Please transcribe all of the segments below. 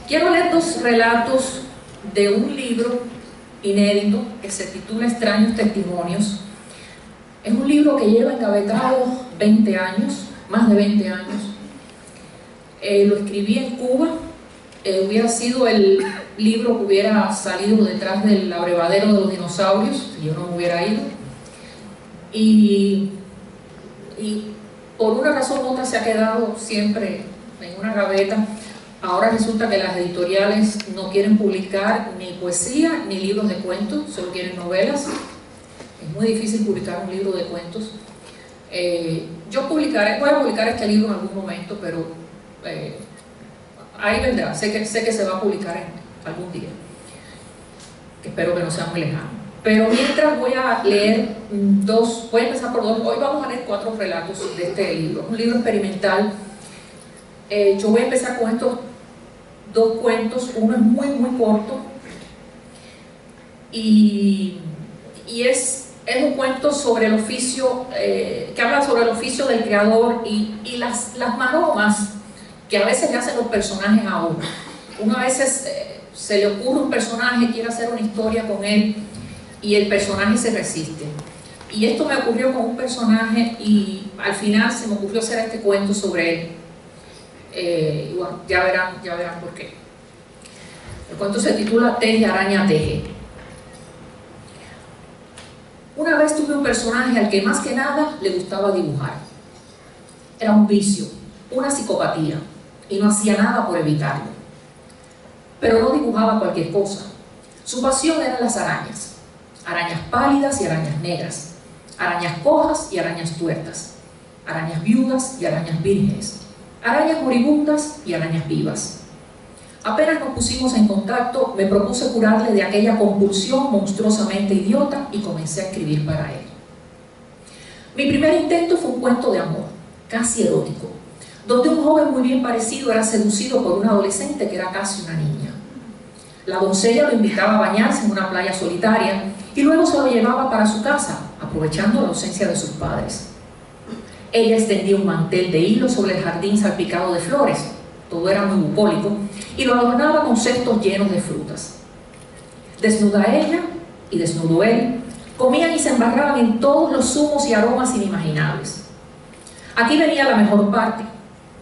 Quiero leer dos relatos de un libro inédito que se titula Extraños Testimonios. Es un libro que lleva engavetado 20 años, más de 20 años. Lo escribí en Cuba. Hubiera sido el libro que hubiera salido detrás del abrevadero de los dinosaurios si yo no me hubiera ido. Y por una razón u otra se ha quedado siempre en una gaveta. Ahora resulta que las editoriales no quieren publicar ni poesía ni libros de cuentos, solo quieren novelas. Es muy difícil publicar un libro de cuentos. Yo voy a publicar este libro en algún momento, pero ahí vendrá. Sé que se va a publicar en algún día. Espero que no sea muy lejano. Pero mientras voy a leer voy a empezar por dos. Hoy vamos a leer 4 relatos de este libro. Es un libro experimental. Yo voy a empezar con estos 2 cuentos. Uno es muy corto y es un cuento sobre el oficio, que habla sobre el oficio del creador y las maromas que a veces le hacen los personajes a uno. Uno a veces se le ocurre un personaje, quiere hacer una historia con él y el personaje se resiste. Y esto me ocurrió con un personaje y al final se me ocurrió hacer este cuento sobre él. Y bueno, ya verán por qué. El cuento se titula Teje, araña, teje. Una vez tuve un personaje al que más que nada le gustaba dibujar. Era un vicio, una psicopatía, y no hacía nada por evitarlo. Pero no dibujaba cualquier cosa. Su pasión eran las arañas. Arañas pálidas y arañas negras. Arañas cojas y arañas tuertas. Arañas viudas y arañas vírgenes. Arañas moribundas y arañas vivas. Apenas nos pusimos en contacto, me propuse curarle de aquella compulsión monstruosamente idiota y comencé a escribir para él. Mi primer intento fue un cuento de amor, casi erótico, donde un joven muy bien parecido era seducido por una adolescente que era casi una niña. La doncella lo invitaba a bañarse en una playa solitaria y luego se lo llevaba para su casa, aprovechando la ausencia de sus padres. Ella extendía un mantel de hilo sobre el jardín salpicado de flores, todo era muy bucólico, y lo adornaba con cestos llenos de frutas. Desnuda ella y desnudo él, comían y se embarraban en todos los zumos y aromas inimaginables. Aquí venía la mejor parte,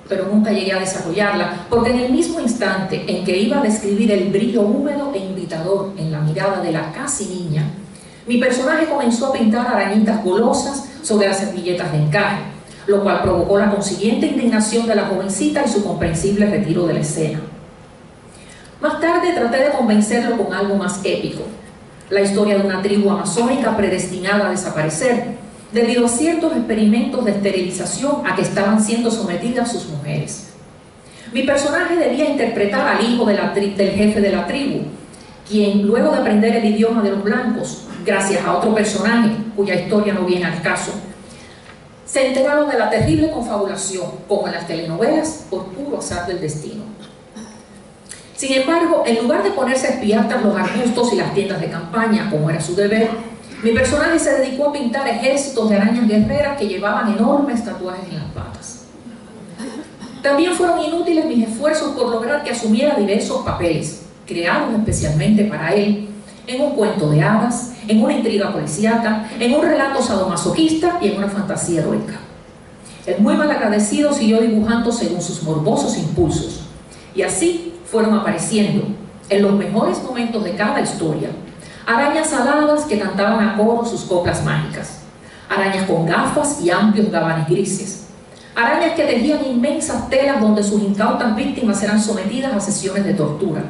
pero nunca llegué a desarrollarla, porque en el mismo instante en que iba a describir el brillo húmedo e invitador en la mirada de la casi niña, mi personaje comenzó a pintar arañitas golosas sobre las servilletas de encaje, lo cual provocó la consiguiente indignación de la jovencita y su comprensible retiro de la escena. Más tarde traté de convencerlo con algo más épico, la historia de una tribu amazónica predestinada a desaparecer, debido a ciertos experimentos de esterilización a que estaban siendo sometidas sus mujeres. Mi personaje debía interpretar al hijo del jefe de la tribu, quien, luego de aprender el idioma de los blancos, gracias a otro personaje cuya historia no viene al caso, se enteraron de la terrible confabulación, como en las telenovelas, por puro azar del destino. Sin embargo, en lugar de ponerse a espiar tras los arbustos y las tiendas de campaña, como era su deber, mi personaje se dedicó a pintar ejércitos de arañas guerreras que llevaban enormes tatuajes en las patas. También fueron inútiles mis esfuerzos por lograr que asumiera diversos papeles, creados especialmente para él, en un cuento de hadas, en una intriga policíaca, en un relato sadomasoquista y en una fantasía heroica. El muy malagradecido siguió dibujando según sus morbosos impulsos, y así fueron apareciendo, en los mejores momentos de cada historia, arañas aladas que cantaban a coro sus coplas mágicas, arañas con gafas y amplios gabanes grises, arañas que tejían inmensas telas donde sus incautas víctimas eran sometidas a sesiones de tortura,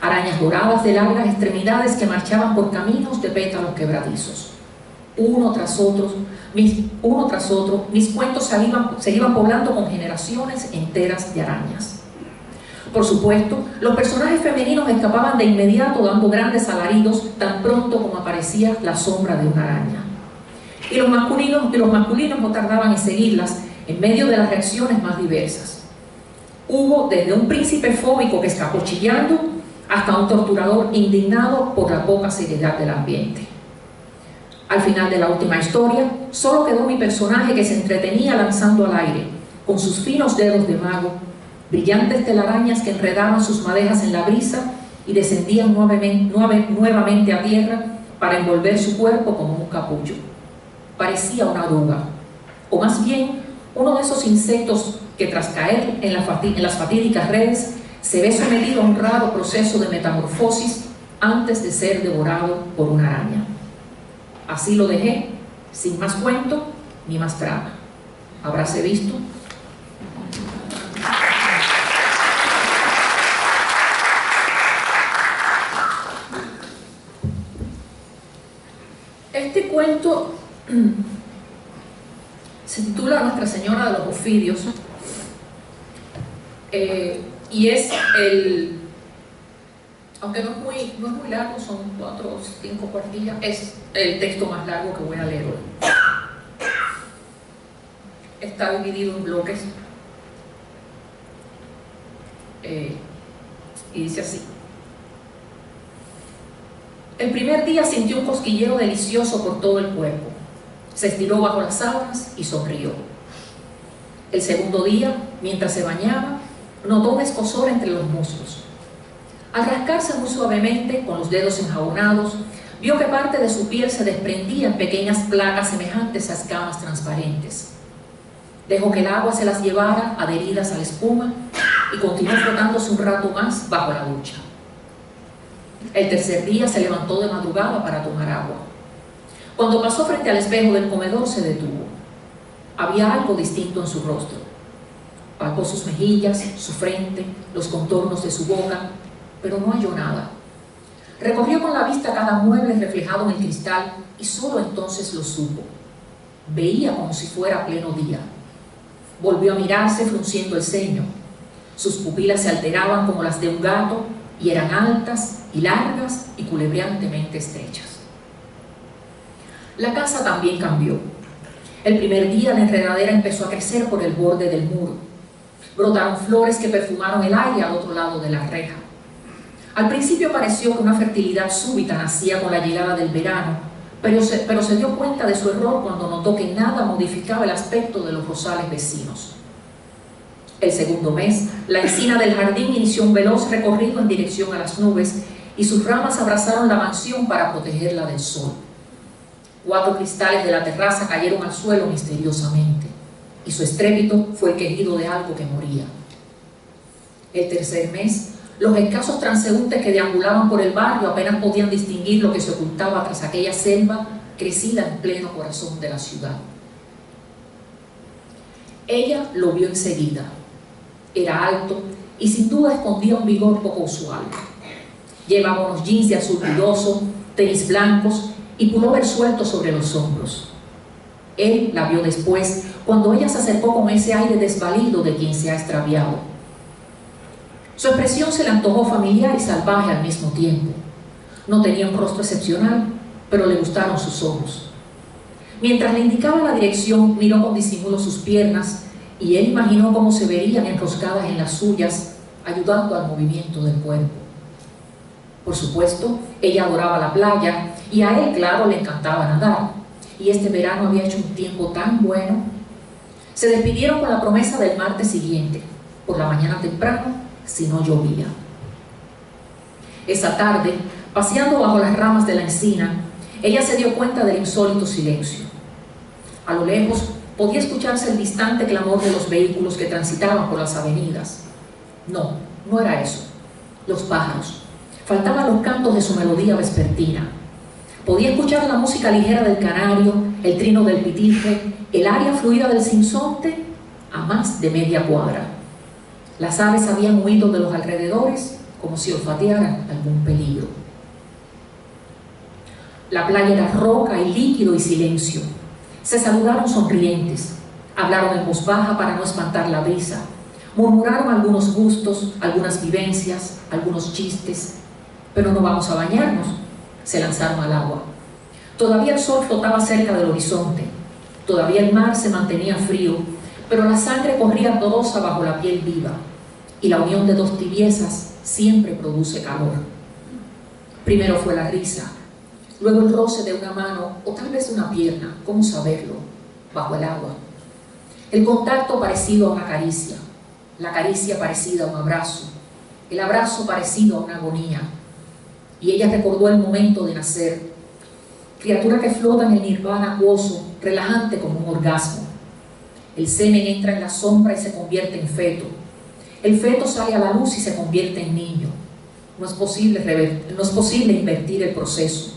arañas doradas de largas extremidades que marchaban por caminos de pétalos quebradizos. Uno tras otro, mis cuentos se iban poblando con generaciones enteras de arañas. Por supuesto, los personajes femeninos escapaban de inmediato dando grandes alaridos tan pronto como aparecía la sombra de una araña. Y los masculinos no tardaban en seguirlas en medio de las reacciones más diversas. Hubo desde un príncipe fóbico que escapó chillando hasta un torturador indignado por la poca seriedad del ambiente. Al final de la última historia, solo quedó mi personaje que se entretenía lanzando al aire, con sus finos dedos de mago, brillantes telarañas que enredaban sus madejas en la brisa y descendían nuevamente a tierra para envolver su cuerpo como un capullo. Parecía una oruga, o más bien uno de esos insectos que tras caer en las fatídicas redes se ve sometido a un raro proceso de metamorfosis antes de ser devorado por una araña. Así lo dejé, sin más cuento ni más trama. ¿Habráse visto? Este cuento se titula Nuestra Señora de los Ofidios y es aunque no es muy largo, son 4 o 5 cuartillas, es el texto más largo que voy a leer hoy. Está dividido en bloques y dice así. El primer día sintió un cosquilleo delicioso por todo el cuerpo. Se estiró bajo las sábanas y sonrió. El segundo día, mientras se bañaba, notó un escozor entre los muslos. Al rascarse muy suavemente, con los dedos enjabonados, vio que parte de su piel se desprendía en pequeñas placas semejantes a escamas transparentes. Dejó que el agua se las llevara adheridas a la espuma y continuó frotándose un rato más bajo la ducha. El tercer día se levantó de madrugada para tomar agua. Cuando pasó frente al espejo del comedor se detuvo. Había algo distinto en su rostro. Palpó sus mejillas, su frente, los contornos de su boca, pero no halló nada. Recorrió con la vista cada mueble reflejado en el cristal y solo entonces lo supo. Veía como si fuera pleno día. Volvió a mirarse frunciendo el ceño. Sus pupilas se alteraban como las de un gato y eran altas y largas y culebreantemente estrechas. La casa también cambió. El primer día la enredadera empezó a crecer por el borde del muro. Brotaron flores que perfumaron el aire al otro lado de la reja. Al principio pareció que una fertilidad súbita nacía con la llegada del verano, pero se dio cuenta de su error cuando notó que nada modificaba el aspecto de los rosales vecinos. El segundo mes, la encina del jardín inició un veloz recorrido en dirección a las nubes y sus ramas abrazaron la mansión para protegerla del sol. 4 cristales de la terraza cayeron al suelo misteriosamente y su estrépito fue el quejido de algo que moría. El tercer mes, los escasos transeúntes que deambulaban por el barrio apenas podían distinguir lo que se ocultaba tras aquella selva crecida en pleno corazón de la ciudad. Ella lo vio enseguida. Era alto y sin duda escondía un vigor poco usual. Llevaba unos jeans de azul dudoso, tenis blancos y pullover suelto sobre los hombros. Él la vio después, cuando ella se acercó con ese aire desvalido de quien se ha extraviado. Su expresión se le antojó familiar y salvaje al mismo tiempo. No tenía un rostro excepcional, pero le gustaron sus ojos. Mientras le indicaba la dirección, miró con disimulo sus piernas y él imaginó cómo se verían enroscadas en las suyas, ayudando al movimiento del cuerpo. Por supuesto, ella adoraba la playa y a él, claro, le encantaba nadar. Y este verano había hecho un tiempo tan bueno. Se despidieron con la promesa del martes siguiente, por la mañana temprano, si no llovía. Esa tarde, paseando bajo las ramas de la encina, ella se dio cuenta del insólito silencio. A lo lejos podía escucharse el distante clamor de los vehículos que transitaban por las avenidas. No, no era eso. Los pájaros. Faltaban los cantos de su melodía vespertina. Podía escuchar la música ligera del canario, el trino del pitifre, el aria fluida del sinsonte a más de media cuadra. Las aves habían huido de los alrededores como si olfatearan algún peligro. La playa era roca y líquido y silencio. Se saludaron sonrientes, hablaron en voz baja para no espantar la brisa, murmuraron algunos gustos, algunas vivencias, algunos chistes. Pero no vamos a bañarnos. Se lanzaron al agua. Todavía el sol flotaba cerca del horizonte. Todavía el mar se mantenía frío, pero la sangre corría ardorosa bajo la piel viva. Y la unión de dos tibiezas siempre produce calor. Primero fue la risa, luego el roce de una mano o tal vez de una pierna, ¿cómo saberlo?, bajo el agua. El contacto parecido a una caricia, la caricia parecida a un abrazo, el abrazo parecido a una agonía. Y ella recordó el momento de nacer, criatura que flota en el nirvana acuoso, relajante como un orgasmo. El semen entra en la sombra y se convierte en feto. El feto sale a la luz y se convierte en niño. No es posible invertir el proceso.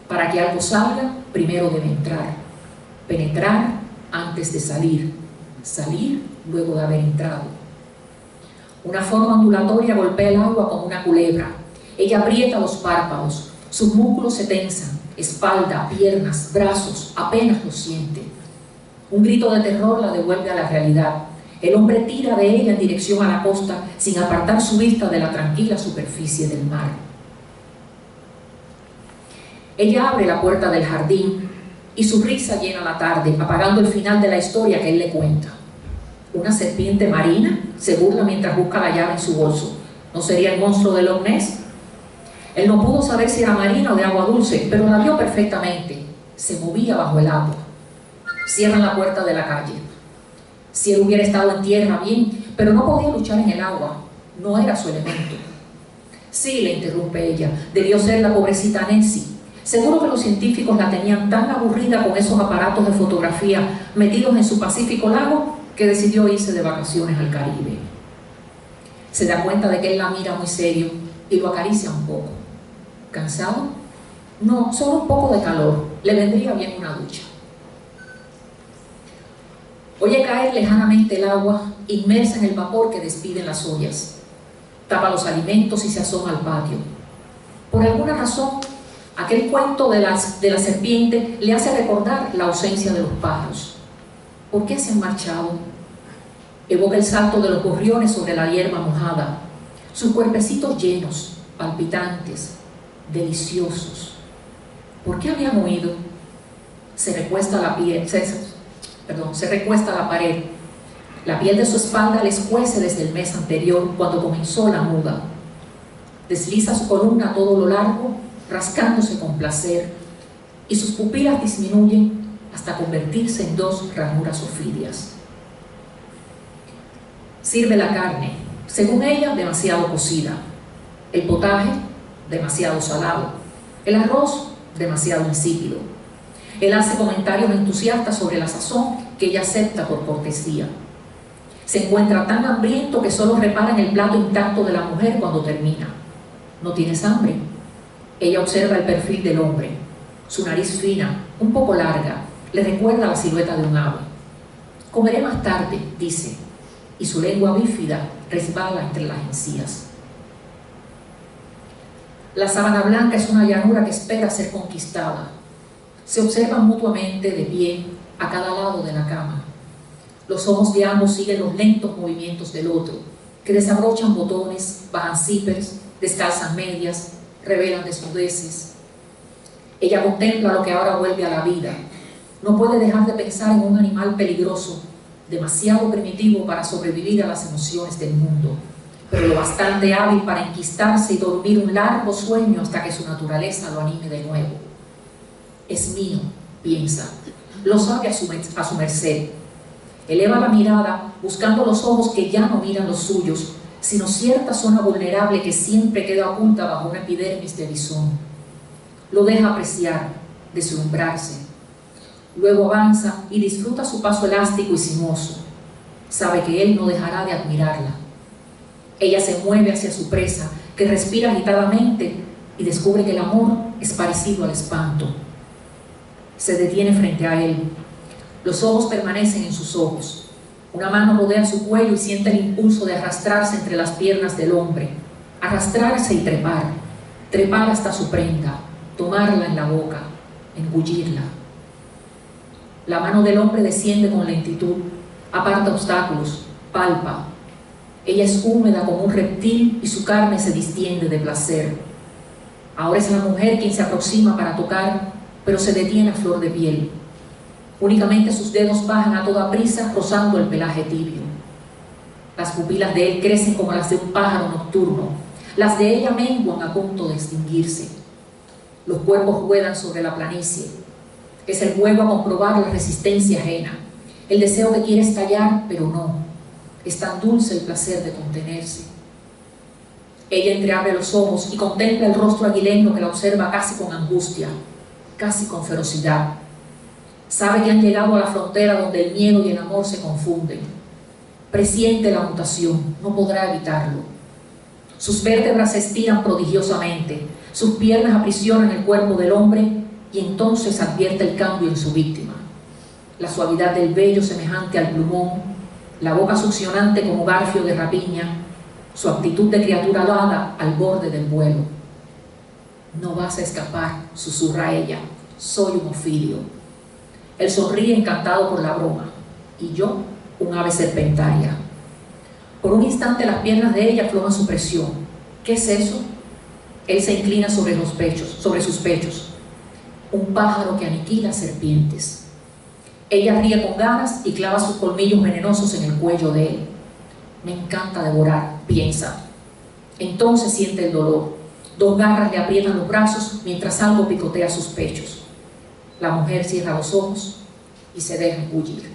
Para que algo salga, primero debe entrar. Penetrar antes de salir. Salir luego de haber entrado. Una forma ondulatoria golpea el agua como una culebra. Ella aprieta los párpados. Sus músculos se tensan. Espalda, piernas, brazos, apenas lo siente. Un grito de terror la devuelve a la realidad. El hombre tira de ella en dirección a la costa sin apartar su vista de la tranquila superficie del mar. Ella abre la puerta del jardín y su risa llena la tarde, apagando el final de la historia que él le cuenta. Una serpiente marina se burla mientras busca la llave en su bolso. ¿No sería el monstruo de Loch Ness? Él no pudo saber si era marina o de agua dulce, pero la vio perfectamente. Se movía bajo el agua. Cierran la puerta de la calle. Si él hubiera estado en tierra, bien, pero no podía luchar en el agua. No era su elemento. Sí, le interrumpe ella, debió ser la pobrecita Nancy. Seguro que los científicos la tenían tan aburrida con esos aparatos de fotografía metidos en su Pacífico lago que decidió irse de vacaciones al Caribe. Se da cuenta de que él la mira muy serio y lo acaricia un poco. ¿Cansado? No, solo un poco de calor. Le vendría bien una ducha. Oye caer lejanamente el agua, inmersa en el vapor que despiden las ollas. Tapa los alimentos y se asoma al patio. Por alguna razón, aquel cuento de la serpiente le hace recordar la ausencia de los pájaros. ¿Por qué se han marchado? Evoca el salto de los gorriones sobre la hierba mojada, sus cuerpecitos llenos, palpitantes, deliciosos. ¿Por qué habían huido? Se recuesta a la pared. La piel de su espalda le escuece desde el mes anterior, cuando comenzó la muda. Desliza su columna a todo lo largo, rascándose con placer, y sus pupilas disminuyen hasta convertirse en dos ranuras ofídeas. Sirve la carne, según ella, demasiado cocida. El potaje, demasiado salado. El arroz, demasiado insípido. Él hace comentarios entusiastas sobre la sazón que ella acepta por cortesía. Se encuentra tan hambriento que solo repara en el plato intacto de la mujer cuando termina. ¿No tienes hambre? Ella observa el perfil del hombre. Su nariz fina, un poco larga, le recuerda la silueta de un ave. Comeré más tarde, dice, y su lengua bífida resbala entre las encías. La sábana blanca es una llanura que espera ser conquistada. Se observan mutuamente de pie a cada lado de la cama. Los ojos de ambos siguen los lentos movimientos del otro, que desabrochan botones, bajan zippers, descalzan medias, revelan desnudeces. Ella contempla lo que ahora vuelve a la vida. No puede dejar de pensar en un animal peligroso, demasiado primitivo para sobrevivir a las emociones del mundo, pero lo bastante hábil para enquistarse y dormir un largo sueño hasta que su naturaleza lo anime de nuevo. Es mío, piensa, lo sabe a su merced. Eleva la mirada buscando los ojos que ya no miran los suyos, sino cierta zona vulnerable que siempre queda oculta bajo una epidermis de bisón. Lo deja apreciar, deslumbrarse. Luego avanza y disfruta su paso elástico y sinuoso. Sabe que él no dejará de admirarla. Ella se mueve hacia su presa, que respira agitadamente y descubre que el amor es parecido al espanto. Se detiene frente a él. Los ojos permanecen en sus ojos. Una mano rodea su cuello y siente el impulso de arrastrarse entre las piernas del hombre. Arrastrarse y trepar. Trepar hasta su prenda. Tomarla en la boca. Engullirla. La mano del hombre desciende con lentitud. Aparta obstáculos. Palpa. Ella es húmeda como un reptil y su carne se distiende de placer. Ahora es la mujer quien se aproxima para tocar, pero se detiene a flor de piel. Únicamente sus dedos bajan a toda prisa, rozando el pelaje tibio. Las pupilas de él crecen como las de un pájaro nocturno. Las de ella menguan a punto de extinguirse. Los cuerpos ruedan sobre la planicie. Es el juego a comprobar la resistencia ajena. El deseo que quiere estallar, pero no. Es tan dulce el placer de contenerse. Ella entreabre los ojos y contempla el rostro aguileño que la observa casi con angustia, casi con ferocidad. Sabe que han llegado a la frontera donde el miedo y el amor se confunden. Presiente la mutación, no podrá evitarlo. Sus vértebras se estiran prodigiosamente, sus piernas aprisionan el cuerpo del hombre y entonces advierte el cambio en su víctima. La suavidad del vello semejante al plumón, la boca succionante como garfio de rapiña, su actitud de criatura alada al borde del vuelo. No vas a escapar, susurra ella, soy un Ofidio. Él sonríe encantado por la broma, y yo, un ave serpentaria. Por un instante las piernas de ella aflojan su presión. ¿Qué es eso? Él se inclina sobre sus pechos. Un pájaro que aniquila serpientes. Ella ríe con ganas y clava sus colmillos venenosos en el cuello de él. Me encanta devorar, piensa. Entonces siente el dolor. 2 garras le aprietan los brazos mientras algo picotea sus pechos. La mujer cierra los ojos y se deja engullir.